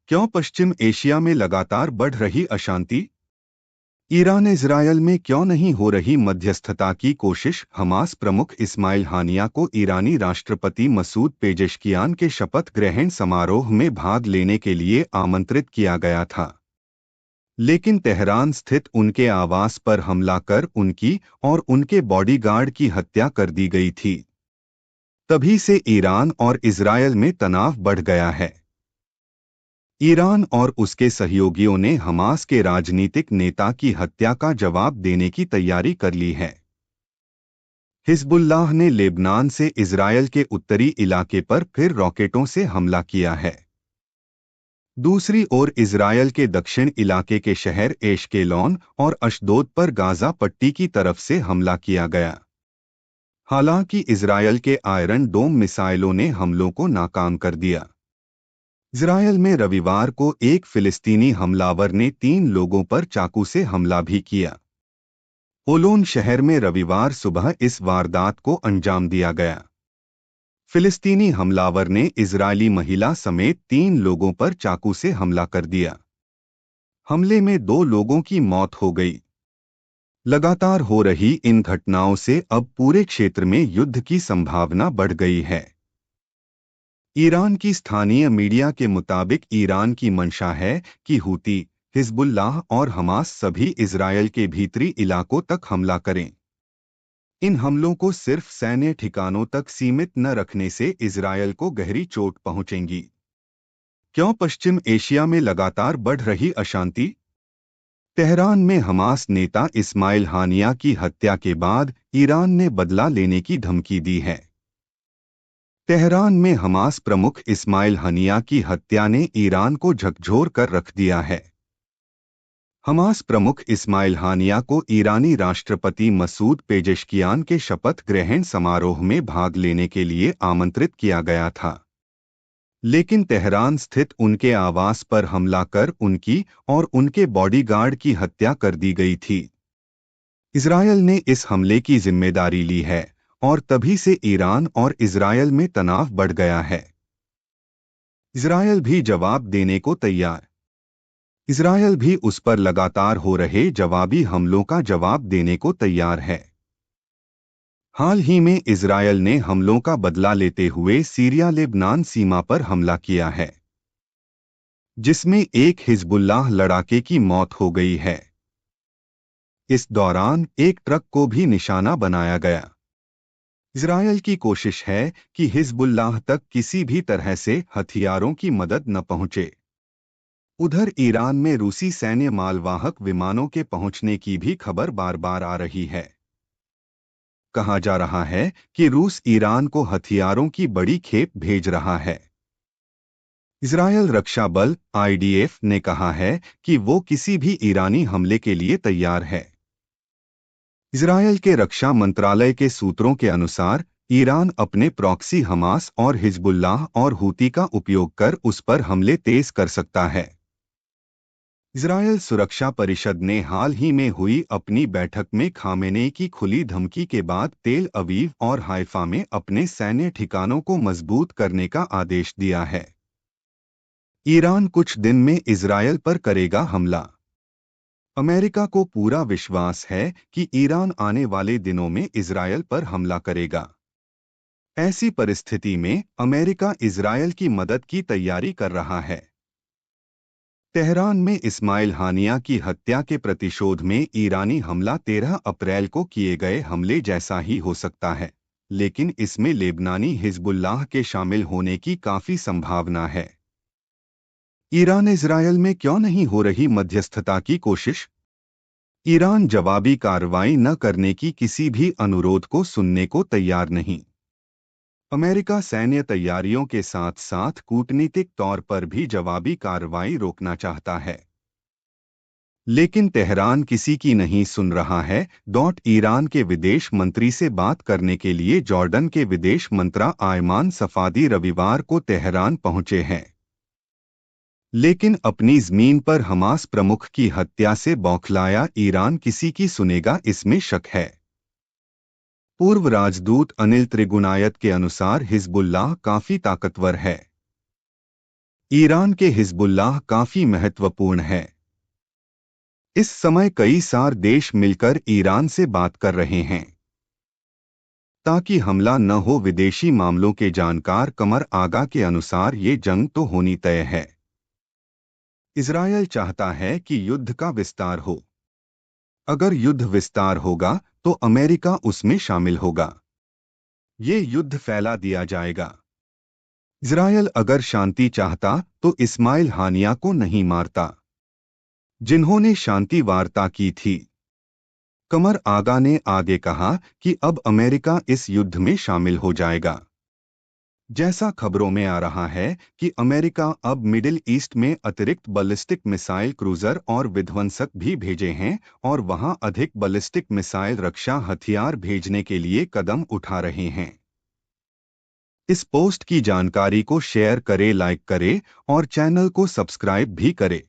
क्यों पश्चिम एशिया में लगातार बढ़ रही अशांति? ईरान इजरायल में क्यों नहीं हो रही मध्यस्थता की कोशिश? हमास प्रमुख इस्माइल हानिया को ईरानी राष्ट्रपति मसूद पेजेश्कियान के शपथ ग्रहण समारोह में भाग लेने के लिए आमंत्रित किया गया था, लेकिन तेहरान स्थित उनके आवास पर हमला कर उनकी और उनके बॉडीगार्ड की हत्या कर दी गई थी। तभी से ईरान और इजरायल में तनाव बढ़ गया है। ईरान और उसके सहयोगियों ने हमास के राजनीतिक नेता की हत्या का जवाब देने की तैयारी कर ली है। हिजबुल्लाह ने लेबनान से इजरायल के उत्तरी इलाके पर फिर रॉकेटों से हमला किया है। दूसरी ओर इजरायल के दक्षिण इलाके के शहर एशकेलॉन और अशदोद पर गाजा पट्टी की तरफ से हमला किया गया। हालांकि इजरायल के आयरन डोम मिसाइलों ने हमलों को नाकाम कर दिया। इजरायल में रविवार को एक फिलिस्तीनी हमलावर ने 3 लोगों पर चाकू से हमला भी किया। ओलोन शहर में रविवार सुबह इस वारदात को अंजाम दिया गया। फिलिस्तीनी हमलावर ने इजरायली महिला समेत 3 लोगों पर चाकू से हमला कर दिया। हमले में 2 लोगों की मौत हो गई। लगातार हो रही इन घटनाओं से अब पूरे क्षेत्र में युद्ध की संभावना बढ़ गई है। ईरान की स्थानीय मीडिया के मुताबिक ईरान की मंशा है कि हूती, हिजबुल्लाह और हमास सभी इजरायल के भीतरी इलाकों तक हमला करें। इन हमलों को सिर्फ सैन्य ठिकानों तक सीमित न रखने से इजरायल को गहरी चोट पहुंचेगी। क्यों पश्चिम एशिया में लगातार बढ़ रही अशांति? तेहरान में हमास नेता इस्माइल हानिया की हत्या के बाद ईरान ने बदला लेने की धमकी दी है। तेहरान में हमास प्रमुख इस्माइल हनिया की हत्या ने ईरान को झकझोर कर रख दिया है। हमास प्रमुख इस्माइल हानिया को ईरानी राष्ट्रपति मसूद पेजेश्कियान के शपथ ग्रहण समारोह में भाग लेने के लिए आमंत्रित किया गया था, लेकिन तेहरान स्थित उनके आवास पर हमला कर उनकी और उनके बॉडीगार्ड की हत्या कर दी गई थी। इजरायल ने इस हमले की जिम्मेदारी ली है और तभी से ईरान और इजरायल में तनाव बढ़ गया है। इजरायल भी जवाब देने को तैयार। इजरायल भी उस पर लगातार हो रहे जवाबी हमलों का जवाब देने को तैयार है। हाल ही में इजरायल ने हमलों का बदला लेते हुए सीरिया लेबनान सीमा पर हमला किया है, जिसमें एक हिजबुल्लाह लड़ाके की मौत हो गई है। इस दौरान एक ट्रक को भी निशाना बनाया गया। इजरायल की कोशिश है कि हिजबुल्लाह तक किसी भी तरह से हथियारों की मदद न पहुंचे। उधर ईरान में रूसी सैन्य मालवाहक विमानों के पहुंचने की भी खबर बार बार आ रही है। कहा जा रहा है कि रूस ईरान को हथियारों की बड़ी खेप भेज रहा है। इजरायल रक्षा बल IDF ने कहा है कि वो किसी भी ईरानी हमले के लिए तैयार है। इजरायल के रक्षा मंत्रालय के सूत्रों के अनुसार ईरान अपने प्रॉक्सी हमास और हिजबुल्लाह और हूती का उपयोग कर उस पर हमले तेज कर सकता है। इजरायल सुरक्षा परिषद ने हाल ही में हुई अपनी बैठक में खामेनेई की खुली धमकी के बाद तेल अवीव और हाइफा में अपने सैन्य ठिकानों को मजबूत करने का आदेश दिया है। ईरान कुछ दिन में इजरायल पर करेगा हमला। अमेरिका को पूरा विश्वास है कि ईरान आने वाले दिनों में इजरायल पर हमला करेगा। ऐसी परिस्थिति में अमेरिका इजरायल की मदद की तैयारी कर रहा है। तेहरान में इस्माइल हानिया की हत्या के प्रतिशोध में ईरानी हमला 13 अप्रैल को किए गए हमले जैसा ही हो सकता है, लेकिन इसमें लेबनानी हिजबुल्लाह के शामिल होने की काफी संभावना है। ईरान इजरायल में क्यों नहीं हो रही मध्यस्थता की कोशिश? ईरान जवाबी कार्रवाई न करने की किसी भी अनुरोध को सुनने को तैयार नहीं। अमेरिका सैन्य तैयारियों के साथ साथ कूटनीतिक तौर पर भी जवाबी कार्रवाई रोकना चाहता है, लेकिन तेहरान किसी की नहीं सुन रहा है। ईरान के विदेश मंत्री से बात करने के लिए जॉर्डन के विदेश मंत्री आयमान सफादी रविवार को तेहरान पहुंचे हैं, लेकिन अपनी जमीन पर हमास प्रमुख की हत्या से बौखलाया ईरान किसी की सुनेगा, इसमें शक है। पूर्व राजदूत अनिल त्रिगुनायत के अनुसार हिजबुल्लाह काफी ताकतवर है। ईरान के हिजबुल्लाह काफी महत्वपूर्ण है। इस समय कई सारे देश मिलकर ईरान से बात कर रहे हैं ताकि हमला न हो। विदेशी मामलों के जानकार कमर आगा के अनुसार ये जंग तो होनी तय है। इजरायल चाहता है कि युद्ध का विस्तार हो। अगर युद्ध विस्तार होगा तो अमेरिका उसमें शामिल होगा। ये युद्ध फैला दिया जाएगा। इजरायल अगर शांति चाहता तो इस्माइल हानिया को नहीं मारता, जिन्होंने शांति वार्ता की थी। कमर आगा ने आगे कहा कि अब अमेरिका इस युद्ध में शामिल हो जाएगा। जैसा खबरों में आ रहा है कि अमेरिका अब मिडिल ईस्ट में अतिरिक्त बैलिस्टिक मिसाइल क्रूजर और विध्वंसक भी भेजे हैं और वहां अधिक बैलिस्टिक मिसाइल रक्षा हथियार भेजने के लिए कदम उठा रहे हैं। इस पोस्ट की जानकारी को शेयर करें, लाइक करें और चैनल को सब्सक्राइब भी करें।